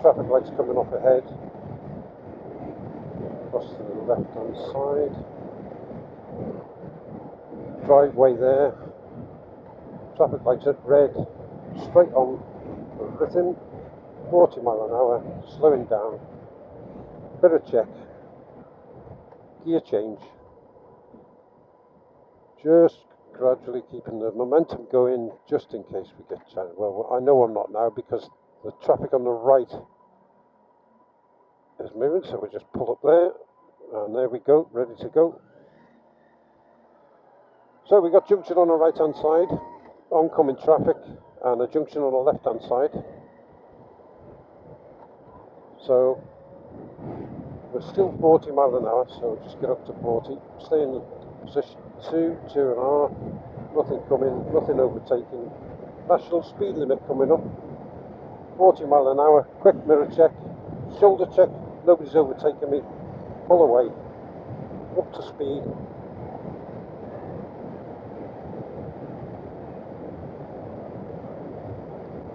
traffic lights coming off ahead. Across to the left hand side. Driveway there. Traffic lights at red. Straight on within 40 mile an hour. Slowing down. Bit of check. Gear change. Just gradually keeping the momentum going just in case we get challenged. Well, I know I'm not now because the traffic on the right is moving, so we just pull up there and there we go, ready to go. So we got junction on the right hand side, oncoming traffic, and a junction on the left hand side. So we're still 40 mile an hour, so just get up to 40, stay in position 2, 2.5, nothing coming, nothing overtaking. National speed limit coming up, 40 mile an hour, quick mirror check, shoulder check, nobody's overtaking me, pull away, up to speed.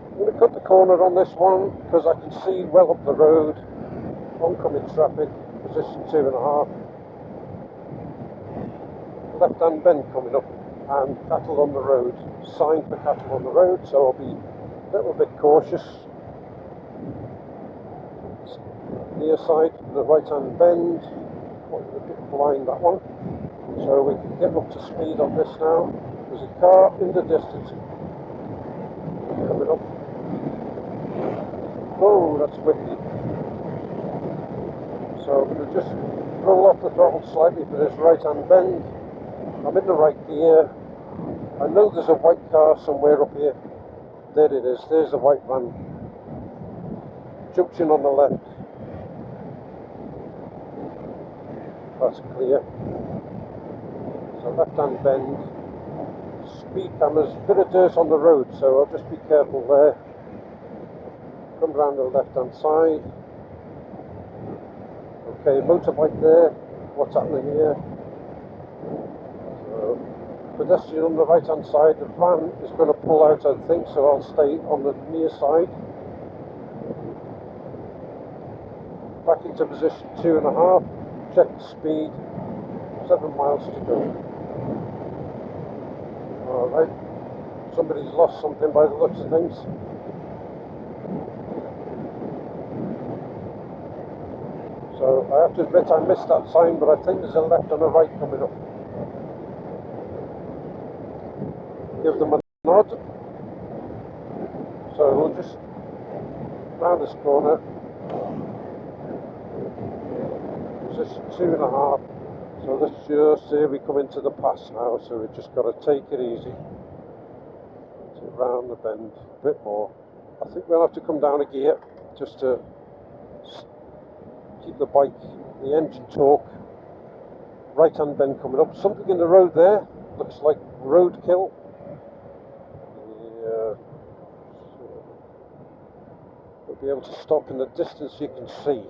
I'm going to cut the corner on this one because I can see well up the road, oncoming traffic, position 2.5. Left hand bend coming up and cattle on the road, sign for cattle on the road, so I'll be a little bit cautious. Near side, the right hand bend, a bit blind that one, so we can get up to speed on this now. There's a car in the distance coming up. Oh, that's windy. So I'm going to just roll off the throttle slightly for this right hand bend. I'm in the right gear. I know there's a white car somewhere up here. There it is, there's the white van. Junction on the left. That's clear. So left hand bend. Speed cameras, bit of dirt on the road, so I'll just be careful there. Come round the left hand side. Okay, motorbike there. What's happening here? Pedestrian on the right hand side, the van is going to pull out I think, so I'll stay on the near side. Back into position 2.5, check the speed, 7 miles to go. Alright, somebody's lost something by the looks of things. So I have to admit I missed that sign, but I think there's a left and a right coming up. Give them a nod. So we'll just round this corner. Position 2.5. So let's just say we come into the pass now, so we've just got to take it easy. So round the bend a bit more. I think we'll have to come down a gear just to keep the bike, the engine torque. Right hand bend coming up. Something in the road there. Looks like roadkill. We'll be able to stop in the distance you can see.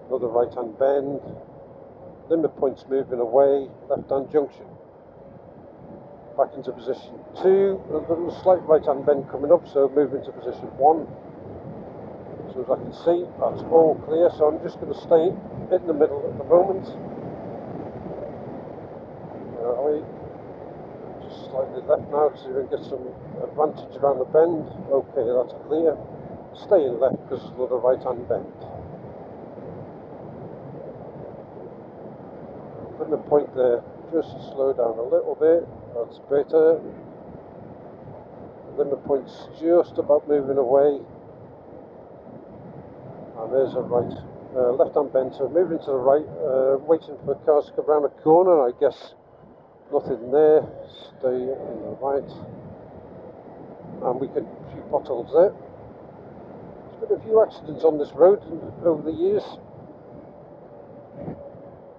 Another right hand bend. Limit points moving away. Left hand junction. Back into position 2. A little slight right hand bend coming up, so move into position 1. So as I can see, that's all clear, so I'm just going to stay in the middle at the moment. Just slightly left now so we can get some advantage around the bend. Okay, that's clear. Stay in left because there's another right hand bend. Limit point there, just slow down a little bit, that's better. Limit point's just about moving away. And there's a right, left hand bend, so moving to the right, waiting for cars to come around a corner. I guess nothing there, stay in the right. And we can, a few potholes there. There's been a few accidents on this road over the years.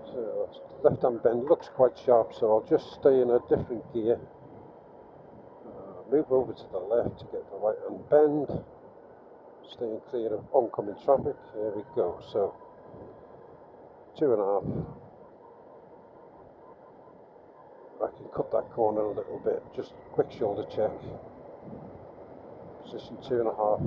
So left hand bend looks quite sharp, so I'll just stay in a different gear. Move over to the left to get the right hand bend. Staying clear of oncoming traffic. Here we go. So 2.5. I can cut that corner a little bit. Just quick shoulder check. Position 2.5.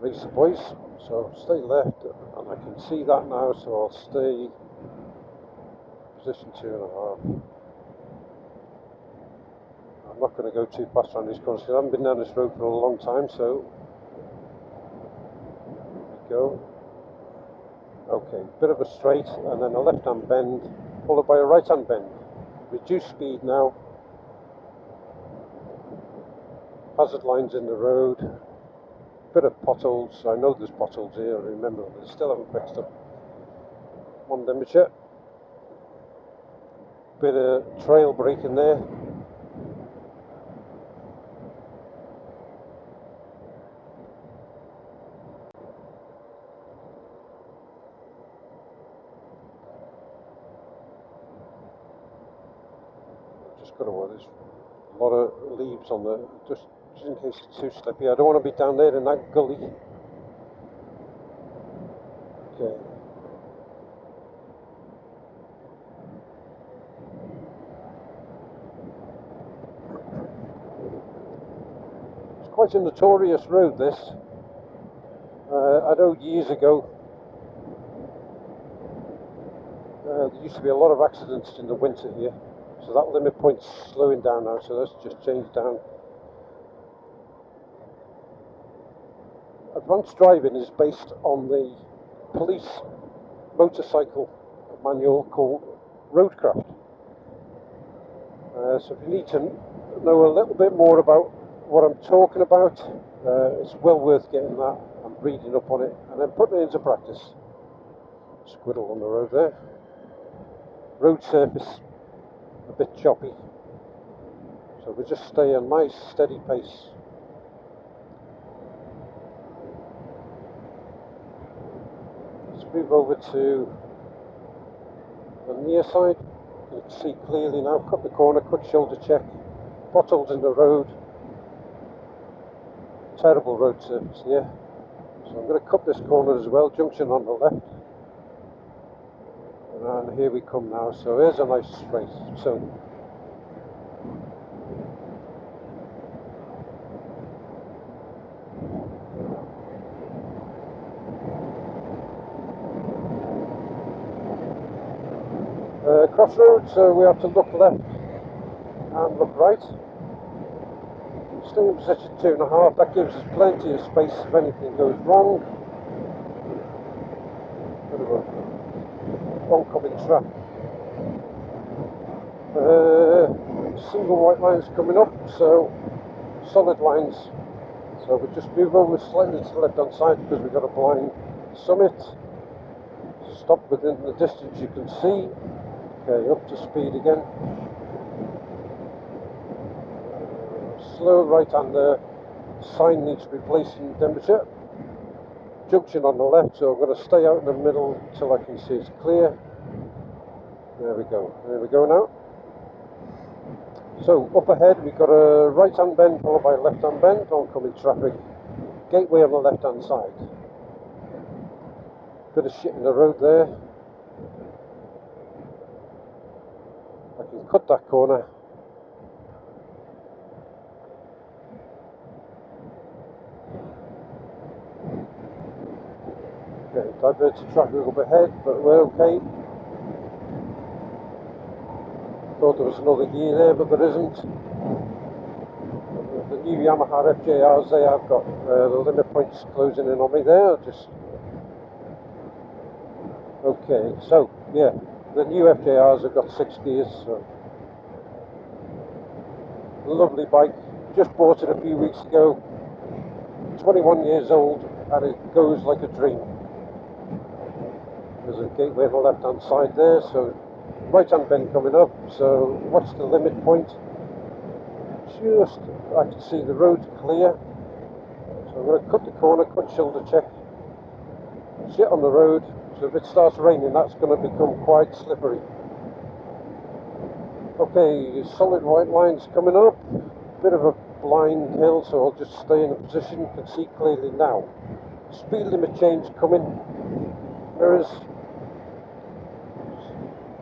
racer boys. So stay left, and I can see that now, so I'll stay position 2.5. I'm not going to go too fast around these corners because I haven't been down this road for a long time, so here we go. Okay, bit of a straight and then a left hand bend followed by a right hand bend. Reduce speed now. Hazard lines in the road. Bit of potholes. I know there's potholes here, I remember they still haven't fixed them. One temperature. Bit of trail braking there. Just got to worry, there's a lot of leaves on the, just in case it's too slippy. I don't want to be down there in that gully. Okay. It's quite a notorious road, this. I know years ago there used to be a lot of accidents in the winter here, so that limit point's slowing down now, so that's just changed down. Advanced driving is based on the police motorcycle manual called Roadcraft. So if you need to know a little bit more about what I'm talking about, it's well worth getting that and reading up on it and then putting it into practice. Squirrel on the road there. Road surface a bit choppy, so we just stay a nice steady pace. Let's move over to the near side. You can see clearly now. Cut the corner, cut shoulder check. Potholes in the road. Terrible road surface here. So I'm going to cut this corner as well. Junction on the left. And here we come now. So here's a nice straight. So crossroads, so we have to look left and look right. Stay in position 2.5, that gives us plenty of space if anything goes wrong. Bit of a oncoming traffic. Single white lines coming up, so solid lines. So we just move over slightly to the left hand side because we've got a blind summit. Stop within the distance you can see. Okay, up to speed again. Slow right hander. Sign needs replacing temperature. Junction on the left, so I'm going to stay out in the middle until I can see it's clear. There we go. There we go now. So up ahead we've got a right hand bend followed by a left hand bend, oncoming traffic. Gateway on the left hand side. Bit of shit in the road there. I can cut that corner. Okay, diverted traffic up ahead, but we're okay. Thought there was another gear there, but there isn't. The new Yamaha FJRs, they have got the limit points closing in on me there. Just okay, so yeah, the new FJRs have got 6 gears. So. Lovely bike, just bought it a few weeks ago. 21 years old, and it goes like a dream. There's a gateway on the left hand side there, so right hand bend coming up, so what's the limit point? Just, I can see the road's clear, so I'm going to cut the corner, cut shoulder check, shit on the road, so if it starts raining that's going to become quite slippery. Okay, solid white lines coming up, bit of a blind hill, so I'll just stay in a position, you can see clearly now. Speed limit change coming, mirrors,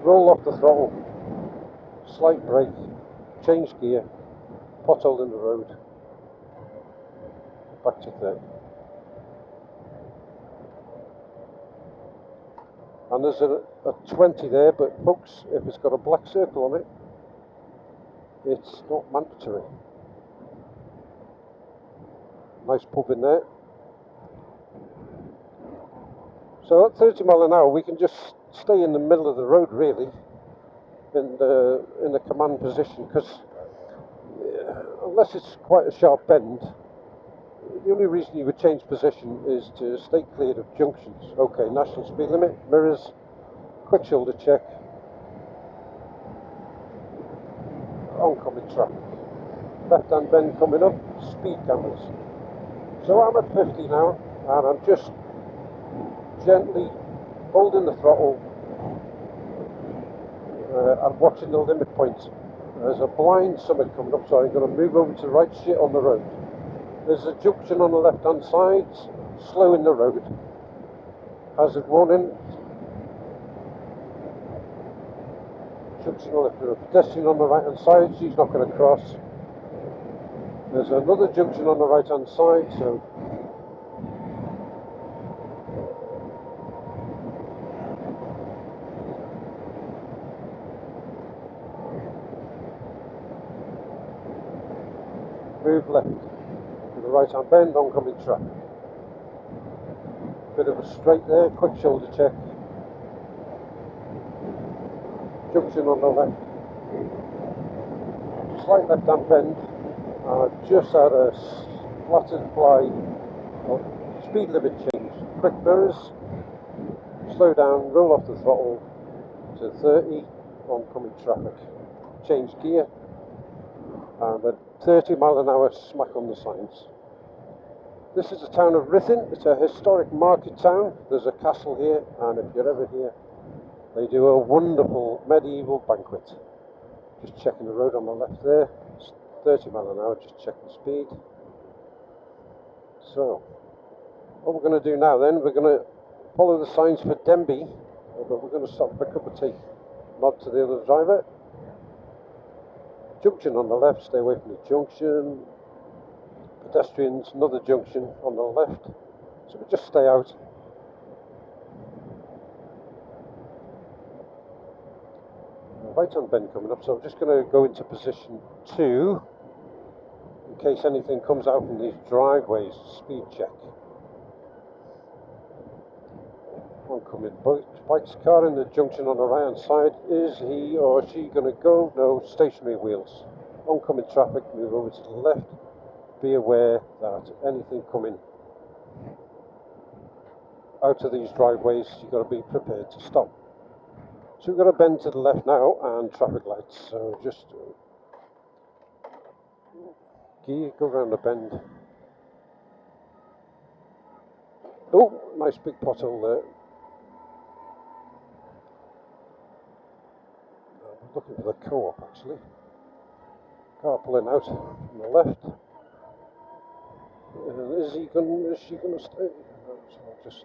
roll off the throttle, slight brake, change gear, pothole in the road, back to 30. And there's a 20 there, but folks, if it's got a black circle on it, it's not mandatory. Nice pub in there. So at 30 mile an hour, we can just stay in the middle of the road, really, in the command position, because unless it's quite a sharp bend, the only reason you would change position is to stay clear of junctions. Okay, national speed limit, mirrors, quick shoulder check, oncoming traffic, left hand bend coming up, speed cameras. So I'm at 50 now, and I'm just gently holding the throttle and watching the limit points. There's a blind summit coming up, so I'm going to move over to the right, shit on the road. There's a junction on the left hand side, slow in the road. Hazard warning. Junction on the left, there's a pedestrian on the right hand side, she's not going to cross. There's another junction on the right hand side, so move left to the right hand bend, oncoming traffic. Bit of a straight there, quick shoulder check. Junction on the left. Slight left hand bend. Just had a flattened fly. Speed limit change. Quick mirrors. Slow down, roll off the throttle to 30, oncoming traffic. Change gear. And at 30 mile an hour, smack on the signs. This is the town of Ruthin. It's a historic market town. There's a castle here, and if you're ever here, they do a wonderful medieval banquet. Just checking the road on the left there. It's 30 mile an hour, just checking speed. So, what we're going to do now then, we're going to follow the signs for Denby, but we're going to stop for a cup of tea. Nod to the other driver. Junction on the left, stay away from the junction. Pedestrians, another junction on the left. So we just stay out. Right hand bend coming up, so I'm just going to go into position 2 in case anything comes out from these driveways. Speed check. Oncoming bike's car in the junction on the right hand side. Is he or she going to go? No, stationary wheels. Oncoming traffic, move over to the left. Be aware that anything coming out of these driveways, you've got to be prepared to stop. So we've got to bend to the left now, and traffic lights, so just gear, go around the bend. Oh, nice big pothole there. I'm looking for the co-op actually. Car pulling out from the left. Is she going to stay? No, so I'll just